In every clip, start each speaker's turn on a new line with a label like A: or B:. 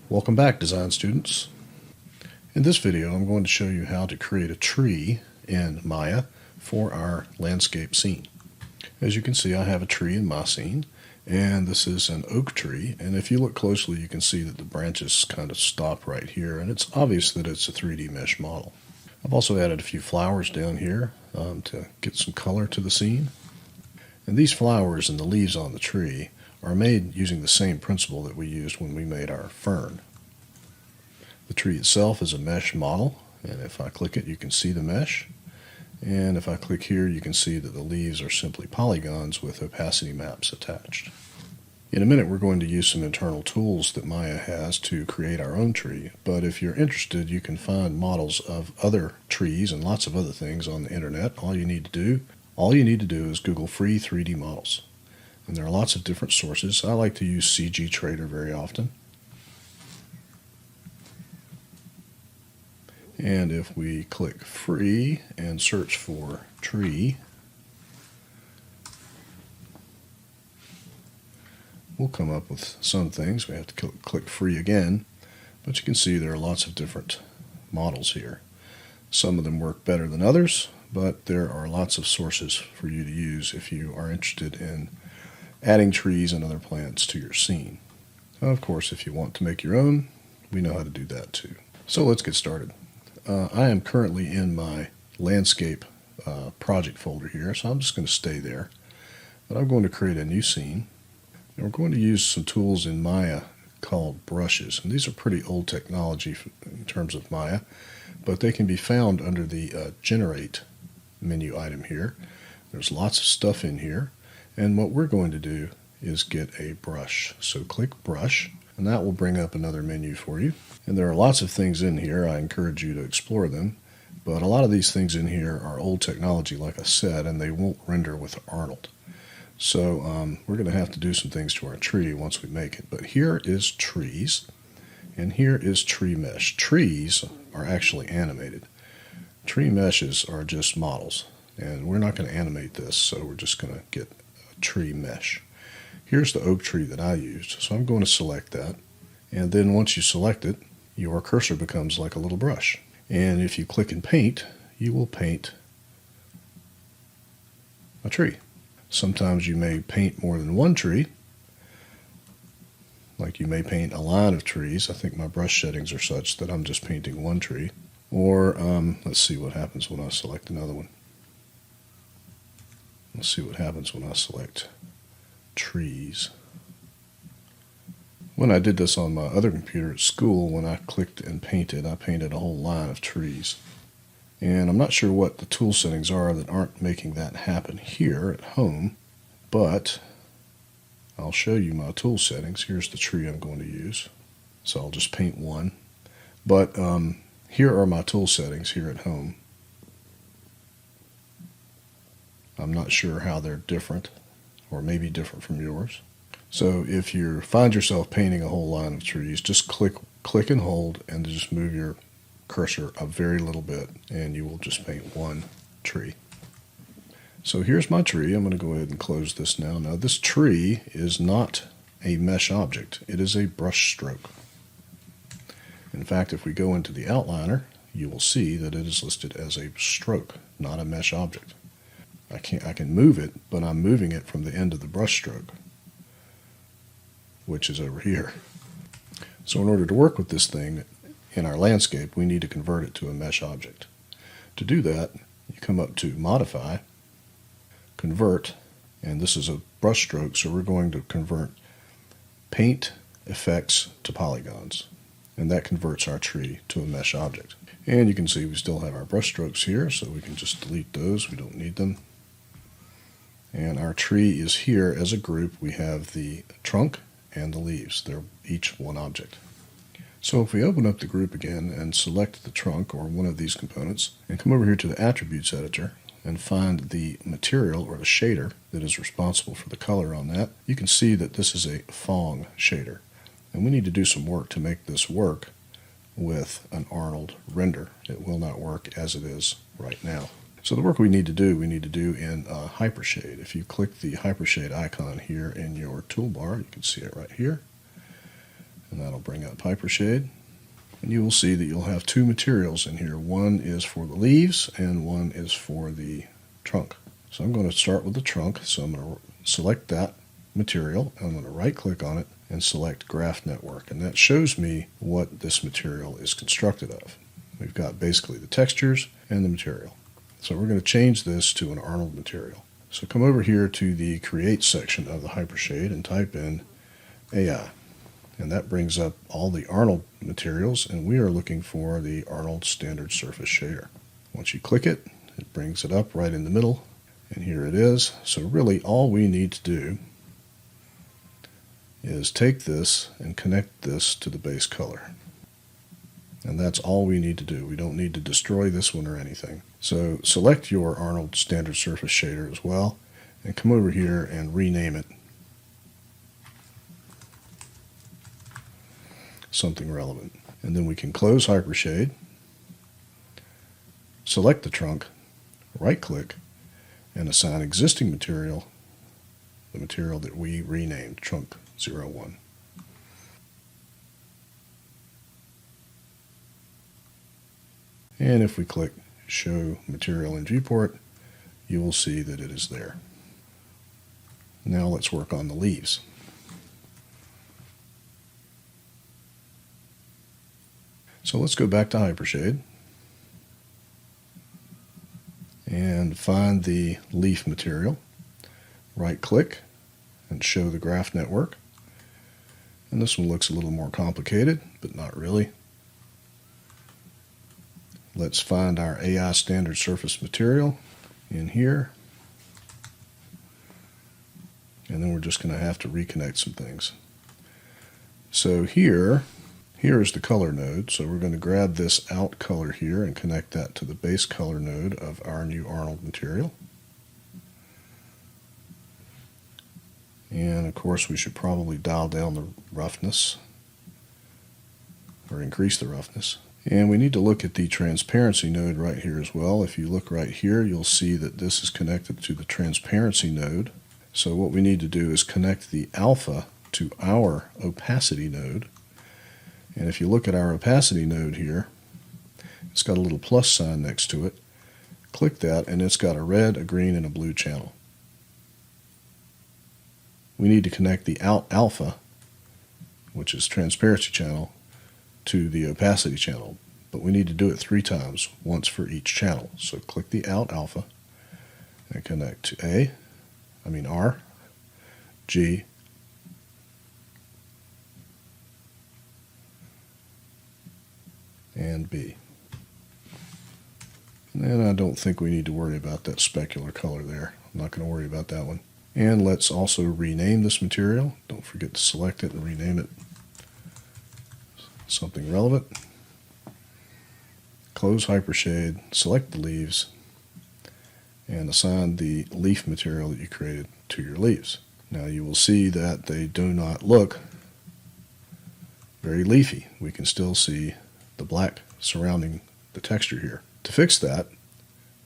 A: Welcome back, design students. In this video, I'm going to show you how to create a tree in Maya for our landscape scene. As you can see, I have a tree in my scene, and this is an oak tree, and if you look closely, you can see that the branches kind of stop right here, and it's obvious that it's a 3D mesh model. I've also added a few flowers down here to get some color to the scene. And these flowers and the leaves on the tree are made using the same principle that we used when we made our fern. The tree itself is a mesh model, and if I click it, you can see the mesh. And if I click here, you can see that the leaves are simply polygons with opacity maps attached. In a minute, we're going to use some internal tools that Maya has to create our own tree, but if you're interested, you can find models of other trees and lots of other things on the internet. All you need to do is Google free 3D models. And there are lots of different sources. I like to use CG Trader very often. And if we click free and search for tree, we'll come up with some things. We have to click free again, but you can see there are lots of different models here. Some of them work better than others, but there are lots of sources for you to use if you are interested in adding trees and other plants to your scene. Of course, if you want to make your own, we know how to do that too. So let's get started. I am currently in my landscape project folder here, so I'm just going to stay there. But I'm going to create a new scene, and we're going to use some tools in Maya called brushes. And these are pretty old technology in terms of Maya, but they can be found under the Generate menu item here. There's lots of stuff in here, and what we're going to do is get a brush. So click Brush, and that will bring up another menu for you. And there are lots of things in here. I encourage you to explore them, but a lot of these things in here are old technology, like I said, and they won't render with Arnold. So we're going to have to do some things to our tree once we make it. But here is trees, and here is tree mesh. Trees are actually animated. Tree meshes are just models, and we're not going to animate this, so we're just going to get a tree mesh. Here's the oak tree that I used, so I'm going to select that, and then once you select it, your cursor becomes like a little brush. And if you click and paint, you will paint a tree. Sometimes you may paint more than one tree, like you may paint a line of trees. I think my brush settings are such that I'm just painting one tree. Or let's see what happens when I select another one. Let's see what happens when I select trees. When I did this on my other computer at school, when I clicked and painted, I painted a whole line of trees. And I'm not sure what the tool settings are that aren't making that happen here at home, but I'll show you my tool settings. Here's the tree I'm going to use. So I'll just paint one. But here are my tool settings here at home. I'm not sure how they're different, or maybe different from yours. So if you find yourself painting a whole line of trees, just click and hold and just move your cursor a very little bit, and you will just paint one tree. So here's my tree. I'm going to go ahead and close this now. Now this tree is not a mesh object. It is a brush stroke. In fact, if we go into the outliner, you will see that it is listed as a stroke, not a mesh object. I can move it, but I'm moving it from the end of the brush stroke, which is over here. So in order to work with this thing in our landscape, we need to convert it to a mesh object. To do that, you come up to Modify, Convert, and this is a brush stroke, so we're going to convert Paint Effects to Polygons. And that converts our tree to a mesh object. And you can see we still have our brush strokes here, so we can just delete those. We don't need them. And our tree is here as a group. We have the trunk and the leaves. They're each one object. So if we open up the group again and select the trunk or one of these components and come over here to the Attributes Editor and find the material or the shader that is responsible for the color on that, you can see that this is a Phong shader. And we need to do some work to make this work with an Arnold render. It will not work as it is right now. So the work we need to do in Hypershade. If you click the Hypershade icon here in your toolbar, you can see it right here. and that'll bring up Hypershade. And you will see that you'll have two materials in here. One is for the leaves and one is for the trunk. So I'm going to start with the trunk. So I'm going to select that material. I'm going to right click on it and select Graph Network. And that shows me what this material is constructed of. We've got basically the textures and the material. So we're going to change this to an Arnold material. So come over here to the Create section of the Hypershade and type in AI. And that brings up all the Arnold materials, and we are looking for the Arnold Standard Surface Shader. Once you click it, it brings it up right in the middle, and here it is. So really all we need to do is take this and connect this to the base color. And that's all we need to do. We don't need to destroy this one or anything. So select your Arnold Standard Surface Shader as well, and come over here and rename it something relevant. And then we can close Hypershade, select the trunk, right click, and assign existing material, the material that we renamed Trunk 01. And if we click Show Material in Viewport, you will see that it is there. Now let's work on the leaves. So let's go back to Hypershade and find the leaf material. Right click and show the graph network. And this one looks a little more complicated, but not really. Let's find our AI standard surface material in here. And then we're just going to have to reconnect some things. So here is the color node. So we're going to grab this out color here and connect that to the base color node of our new Arnold material. And of course we should probably dial down the roughness or increase the roughness. And we need to look at the transparency node right here as well. If you look right here, you'll see that this is connected to the transparency node. So what we need to do is connect the alpha to our opacity node. And if you look at our opacity node here, it's got a little plus sign next to it. Click that and it's got a red, a green, and a blue channel. We need to connect the out alpha, which is transparency channel, to the opacity channel. But we need to do it 3 times, once for each channel. So click the out alpha and connect to R, G, and B. And I don't think we need to worry about that specular color there. I'm not going to worry about that one. And let's also rename this material. Don't forget to select it and rename it something relevant. Close Hypershade, select the leaves, and assign the leaf material that you created to your leaves. Now you will see that they do not look very leafy. We can still see the black surrounding the texture here. To fix that,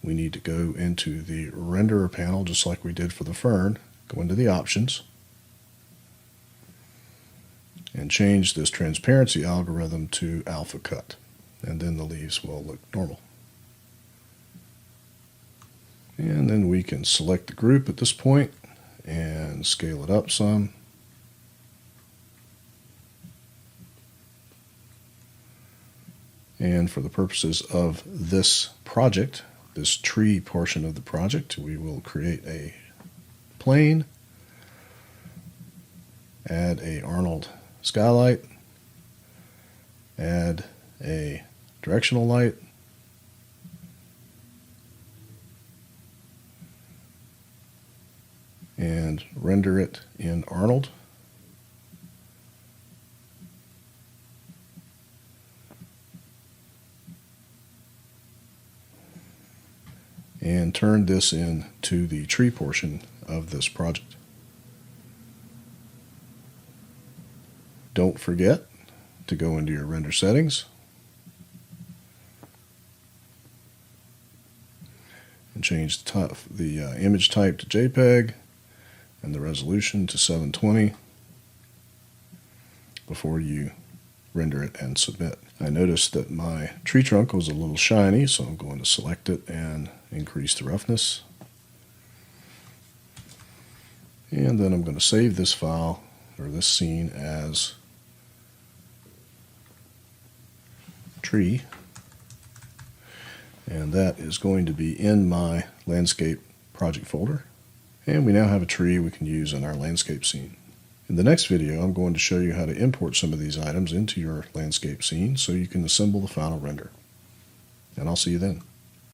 A: we need to go into the renderer panel just like we did for the fern, go into the options, and change this transparency algorithm to alpha cut, and then the leaves will look normal. And then we can select the group at this point and scale it up some. And for the purposes of this project, this tree portion of the project, we will create a plane, add a Arnold skylight, add a directional light, and render it in Arnold. And turn this into the tree portion of this project. Don't forget to go into your render settings and change the image type to JPEG and the resolution to 720. before you render it and submit. I noticed that my tree trunk was a little shiny, so I'm going to select it and increase the roughness. And then I'm going to save this file or this scene as tree, and that is going to be in my landscape project folder. And we now have a tree we can use in our landscape scene. In the next video, I'm going to show you how to import some of these items into your landscape scene so you can assemble the final render. And I'll see you then.